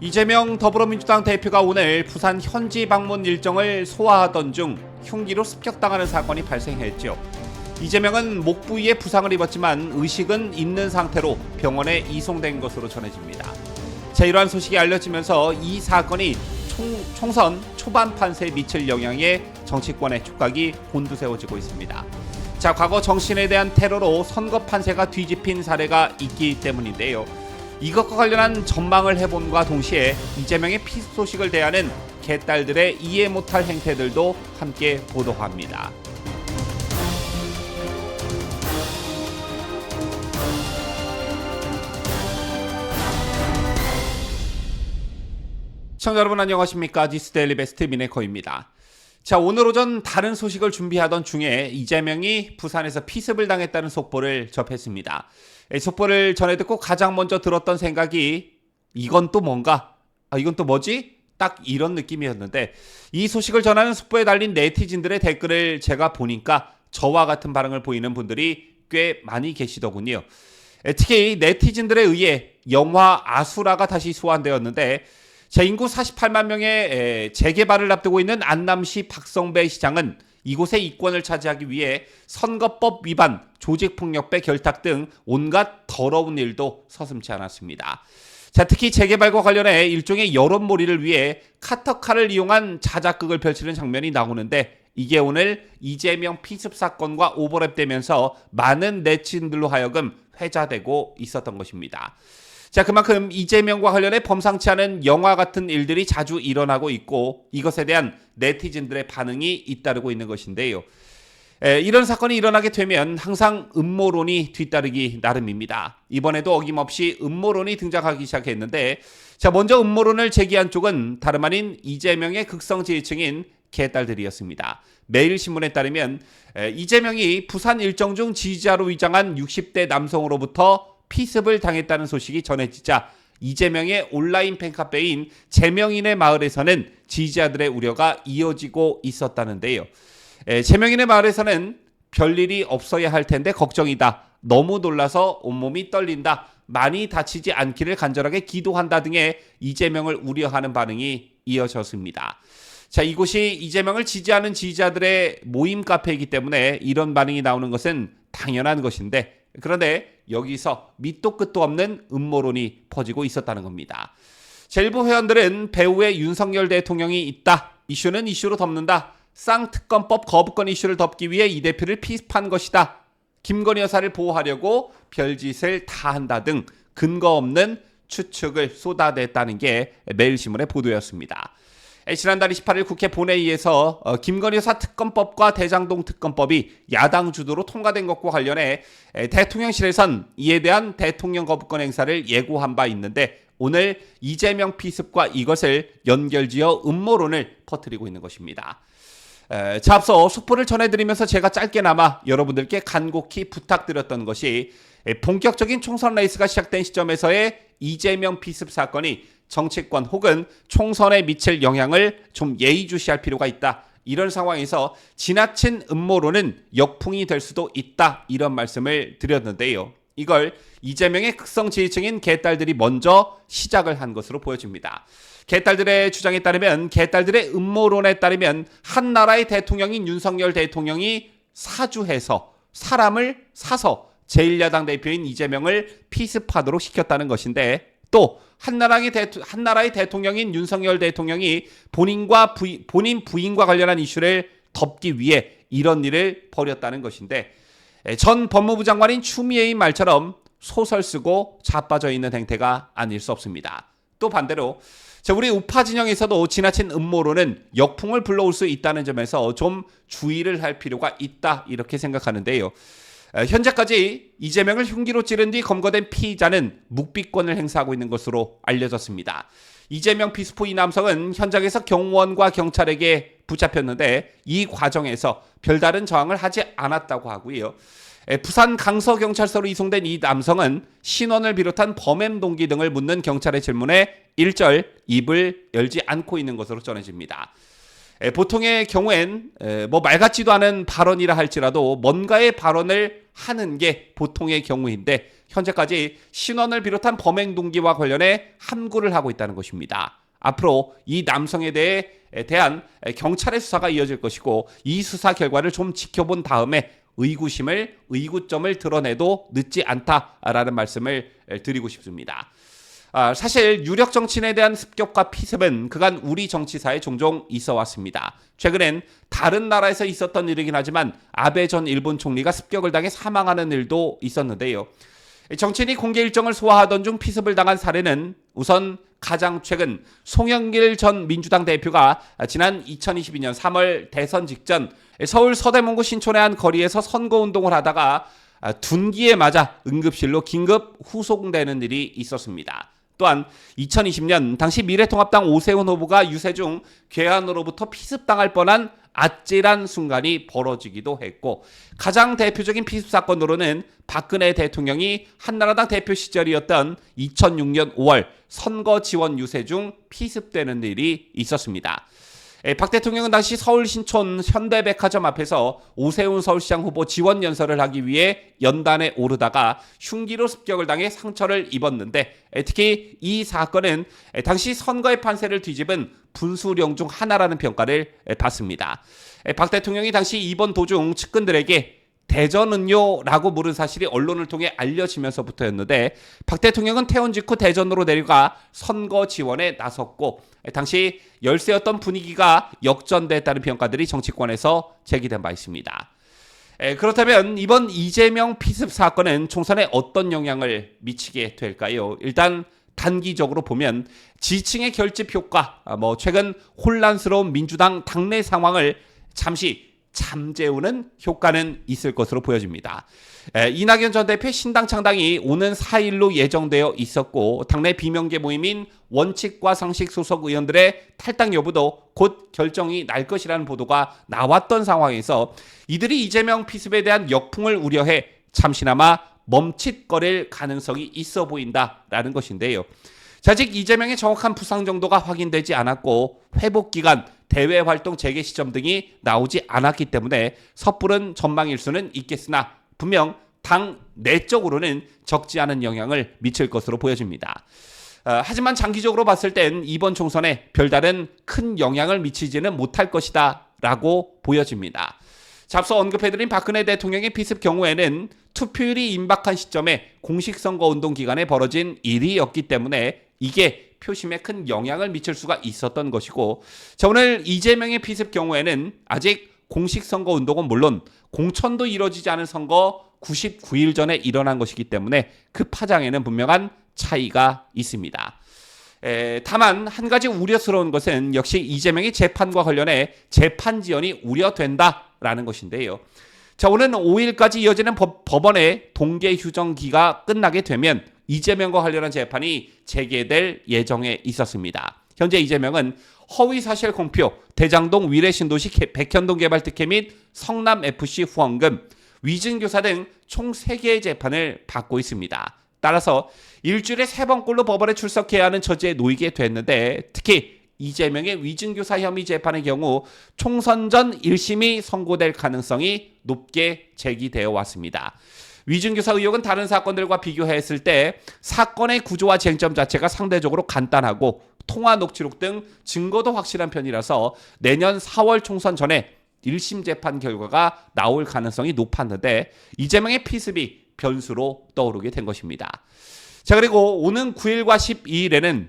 이재명 더불어민주당 대표가 오늘 부산 현지 방문 일정을 소화하던 중 흉기로 습격당하는 사건이 발생했죠. 이재명은 목 부위에 부상을 입었지만 의식은 있는 상태로 병원에 이송된 것으로 전해집니다. 자, 이러한 소식이 알려지면서 이 사건이 총선 초반 판세에 미칠 영향에 정치권의 촉각이 곤두세워지고 있습니다. 자, 과거 정신에 대한 테러로 선거 판세가 뒤집힌 사례가 있기 때문인데요. 이것과 관련한 전망을 해봄과 동시에 이재명의 피습 소식을 대하는 개딸들의 이해 못할 행태들도 함께 보도합니다. 시청자 여러분 안녕하십니까? 디스데일리 베스트 미네커입니다. 자, 오늘 오전 다른 소식을 준비하던 중에 이재명이 부산에서 피습을 당했다는 속보를 접했습니다. 속보를 전해 듣고 가장 먼저 들었던 생각이 이건 또 뭔가? 이건 또 뭐지? 딱 이런 느낌이었는데 이 소식을 전하는 속보에 달린 네티즌들의 댓글을 제가 보니까 저와 같은 반응을 보이는 분들이 꽤 많이 계시더군요. 특히 네티즌들에 의해 영화 아수라가 다시 소환되었는데 제 인구 48만 명의 재개발을 앞두고 있는 안남시 박성배 시장은 이곳의 이권을 차지하기 위해 선거법 위반, 조직폭력배 결탁 등 온갖 더러운 일도 서슴지 않았습니다. 자, 특히 재개발과 관련해 일종의 여론몰이를 위해 카터카를 이용한 자작극을 펼치는 장면이 나오는데 이게 오늘 이재명 피습 사건과 오버랩되면서 많은 네티즌들로 하여금 회자되고 있었던 것입니다. 자, 그만큼 이재명과 관련해 범상치 않은 영화 같은 일들이 자주 일어나고 있고 이것에 대한 네티즌들의 반응이 잇따르고 있는 것인데요. 이런 사건이 일어나게 되면 항상 음모론이 뒤따르기 나름입니다. 이번에도 어김없이 음모론이 등장하기 시작했는데 자, 먼저 음모론을 제기한 쪽은 다름 아닌 이재명의 극성 지지층인 개딸들이었습니다. 매일신문에 따르면 이재명이 부산 일정 중 지지자로 위장한 60대 남성으로부터 피습을 당했다는 소식이 전해지자 이재명의 온라인 팬카페인 재명인의 마을에서는 지지자들의 우려가 이어지고 있었다는데요. 재명인의 마을에서는 별일이 없어야 할 텐데 걱정이다. 너무 놀라서 온몸이 떨린다. 많이 다치지 않기를 간절하게 기도한다 등의 이재명을 우려하는 반응이 이어졌습니다. 자, 이곳이 이재명을 지지하는 지지자들의 모임 카페이기 때문에 이런 반응이 나오는 것은 당연한 것인데 그런데 여기서 밑도 끝도 없는 음모론이 퍼지고 있었다는 겁니다. 일부 회원들은 배우의 윤석열 대통령이 있다. 이슈는 이슈로 덮는다. 쌍특검법 거부권 이슈를 덮기 위해 이 대표를 피습한 것이다. 김건희 여사를 보호하려고 별짓을 다 한다 등 근거 없는 추측을 쏟아냈다는 게 매일신문의 보도였습니다. 지난달 28일 국회 본회의에서 김건희 여사 특검법과 대장동 특검법이 야당 주도로 통과된 것과 관련해 대통령실에선 이에 대한 대통령 거부권 행사를 예고한 바 있는데 오늘 이재명 피습과 이것을 연결지어 음모론을 퍼뜨리고 있는 것입니다. 자, 앞서 속보를 전해드리면서 제가 짧게나마 여러분들께 간곡히 부탁드렸던 것이 본격적인 총선 레이스가 시작된 시점에서의 이재명 피습 사건이 정치권 혹은 총선에 미칠 영향을 좀 예의주시할 필요가 있다. 이런 상황에서 지나친 음모론은 역풍이 될 수도 있다. 이런 말씀을 드렸는데요. 이걸 이재명의 극성 지지층인 개딸들이 먼저 시작을 한 것으로 보여집니다. 개딸들의 주장에 따르면 개딸들의 음모론에 따르면 한 나라의 대통령인 윤석열 대통령이 사주해서 사람을 사서 제1야당 대표인 이재명을 피습하도록 시켰다는 것인데 또 한 나라의 대통령인 윤석열 대통령이 본인 부인과 관련한 이슈를 덮기 위해 이런 일을 벌였다는 것인데 전 법무부 장관인 추미애의 말처럼 소설 쓰고 자빠져 있는 행태가 아닐 수 없습니다. 또 반대로 우리 우파 진영에서도 지나친 음모론은 역풍을 불러올 수 있다는 점에서 좀 주의를 할 필요가 있다 이렇게 생각하는데요. 현재까지 이재명을 흉기로 찌른 뒤 검거된 피의자는 묵비권을 행사하고 있는 것으로 알려졌습니다. 이재명 피습 후 이 남성은 현장에서 경호원과 경찰에게 붙잡혔는데 이 과정에서 별다른 저항을 하지 않았다고 하고요. 부산 강서경찰서로 이송된 이 남성은 신원을 비롯한 범행 동기 등을 묻는 경찰의 질문에 일절 입을 열지 않고 있는 것으로 전해집니다. 보통의 경우엔 말 같지도 않은 발언이라 할지라도 뭔가의 발언을 하는 게 보통의 경우인데 현재까지 신원을 비롯한 범행 동기와 관련해 함구를 하고 있다는 것입니다. 앞으로 이 남성에 대한 경찰의 수사가 이어질 것이고 이 수사 결과를 좀 지켜본 다음에 의구점을 드러내도 늦지 않다라는 말씀을 드리고 싶습니다. 사실 유력 정치인에 대한 습격과 피습은 그간 우리 정치사에 종종 있어 왔습니다. 최근엔 다른 나라에서 있었던 일이긴 하지만 아베 전 일본 총리가 습격을 당해 사망하는 일도 있었는데요. 정치인이 공개 일정을 소화하던 중 피습을 당한 사례는 우선 가장 최근 송영길 전 민주당 대표가 지난 2022년 3월 대선 직전 서울 서대문구 신촌의 한 거리에서 선거운동을 하다가 둔기에 맞아 응급실로 긴급 후송되는 일이 있었습니다. 또한 2020년 당시 미래통합당 오세훈 후보가 유세 중 괴한으로부터 피습당할 뻔한 아찔한 순간이 벌어지기도 했고 가장 대표적인 피습 사건으로는 박근혜 대통령이 한나라당 대표 시절이었던 2006년 5월 선거 지원 유세 중 피습되는 일이 있었습니다. 박 대통령은 당시 서울 신촌 현대백화점 앞에서 오세훈 서울시장 후보 지원 연설을 하기 위해 연단에 오르다가 흉기로 습격을 당해 상처를 입었는데 특히 이 사건은 당시 선거의 판세를 뒤집은 분수령 중 하나라는 평가를 받습니다. 박 대통령이 당시 입원 도중 측근들에게 대전은요라고 물은 사실이 언론을 통해 알려지면서부터였는데 박 대통령은 퇴원 직후 대전으로 내려가 선거 지원에 나섰고 당시 열세였던 분위기가 역전됐다는 평가들이 정치권에서 제기된 바 있습니다. 그렇다면 이번 이재명 피습 사건은 총선에 어떤 영향을 미치게 될까요? 일단 단기적으로 보면 지층의 결집 효과, 최근 혼란스러운 민주당 당내 상황을 잠시 잠재우는 효과는 있을 것으로 보여집니다. 이낙연 전 대표의 신당 창당이 오는 4일로 예정되어 있었고 당내 비명계 모임인 원칙과 상식 소속 의원들의 탈당 여부도 곧 결정이 날 것이라는 보도가 나왔던 상황에서 이들이 이재명 피습에 대한 역풍을 우려해 잠시나마 멈칫거릴 가능성이 있어 보인다라는 것인데요. 아직 이재명의 정확한 부상 정도가 확인되지 않았고 회복 기간, 대외 활동 재개 시점 등이 나오지 않았기 때문에 섣부른 전망일 수는 있겠으나 분명 당 내적으로는 적지 않은 영향을 미칠 것으로 보여집니다. 하지만 장기적으로 봤을 땐 이번 총선에 별다른 큰 영향을 미치지는 못할 것이다 라고 보여집니다. 앞서 언급해드린 박근혜 대통령의 피습 경우에는 투표율이 임박한 시점에 공식 선거운동 기간에 벌어진 일이었기 때문에 이게 표심에 큰 영향을 미칠 수가 있었던 것이고 오늘 이재명의 피습 경우에는 아직 공식 선거운동은 물론 공천도 이뤄지지 않은 선거 99일 전에 일어난 것이기 때문에 그 파장에는 분명한 차이가 있습니다. 다만 한 가지 우려스러운 것은 역시 이재명의 재판과 관련해 재판 지연이 우려된다라는 것인데요. 오는 5일까지 이어지는 법원의 동계 휴정기가 끝나게 되면 이재명과 관련한 재판이 재개될 예정에 있었습니다. 현재 이재명은 허위사실 공표, 대장동 위례신도시 백현동 개발 특혜 및 성남FC 후원금, 위증교사 등 총 3개의 재판을 받고 있습니다. 따라서 일주일에 3번꼴로 법원에 출석해야 하는 처지에 놓이게 됐는데 특히 이재명의 위증교사 혐의 재판의 경우 총선 전 1심이 선고될 가능성이 높게 제기되어 왔습니다. 위증교사 의혹은 다른 사건들과 비교했을 때 사건의 구조와 쟁점 자체가 상대적으로 간단하고 통화 녹취록 등 증거도 확실한 편이라서 내년 4월 총선 전에 1심 재판 결과가 나올 가능성이 높았는데 이재명의 피습이 변수로 떠오르게 된 것입니다. 그리고 오는 9일과 12일에는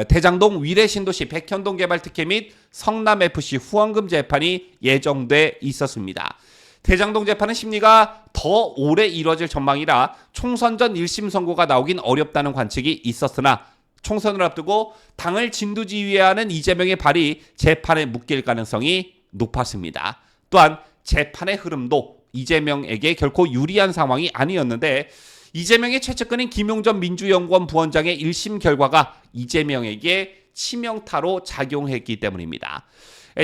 대장동 위례신도시 백현동 개발 특혜 및 성남FC 후원금 재판이 예정돼 있었습니다. 대장동 재판은 심리가 더 오래 이뤄질 전망이라 총선 전 1심 선고가 나오긴 어렵다는 관측이 있었으나 총선을 앞두고 당을 진두지휘하는 이재명의 발이 재판에 묶일 가능성이 높았습니다. 또한 재판의 흐름도 이재명에게 결코 유리한 상황이 아니었는데 이재명의 최측근인 김용전 민주연구원 부원장의 1심 결과가 이재명에게 치명타로 작용했기 때문입니다.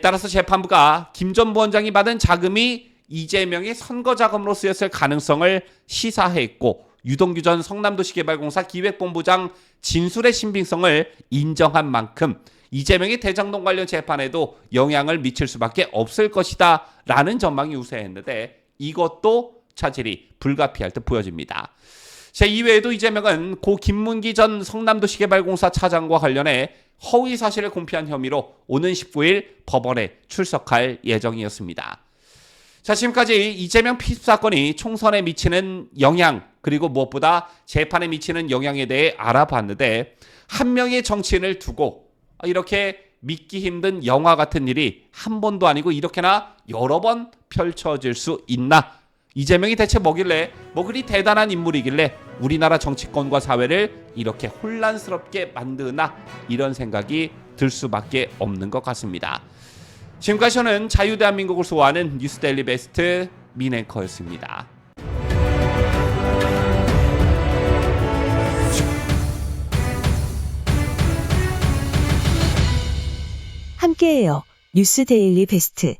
따라서 재판부가 김 전 부원장이 받은 자금이 이재명의 선거 자금으로 쓰였을 가능성을 시사했고 유동규 전 성남도시개발공사 기획본부장 진술의 신빙성을 인정한 만큼 이재명의 대장동 관련 재판에도 영향을 미칠 수밖에 없을 것이다 라는 전망이 우세했는데 이것도 차질이 불가피할 듯 보여집니다. 자, 이외에도 이재명은 고 김문기 전 성남도시개발공사 차장과 관련해 허위 사실을 공표한 혐의로 오는 19일 법원에 출석할 예정이었습니다. 자, 지금까지 이재명 피습 사건이 총선에 미치는 영향, 그리고 무엇보다 재판에 미치는 영향에 대해 알아봤는데, 한 명의 정치인을 두고 이렇게 믿기 힘든 영화 같은 일이 한 번도 아니고 이렇게나 여러 번 펼쳐질 수 있나? 이재명이 대체 뭐길래, 뭐 그리 대단한 인물이길래 우리나라 정치권과 사회를 이렇게 혼란스럽게 만드나? 이런 생각이 들 수밖에 없는 것 같습니다. 지금까지 저는 자유대한민국을 소화하는 뉴스데일리 베스트 민앵커였습니다. 함께해요. 뉴스데일리 베스트.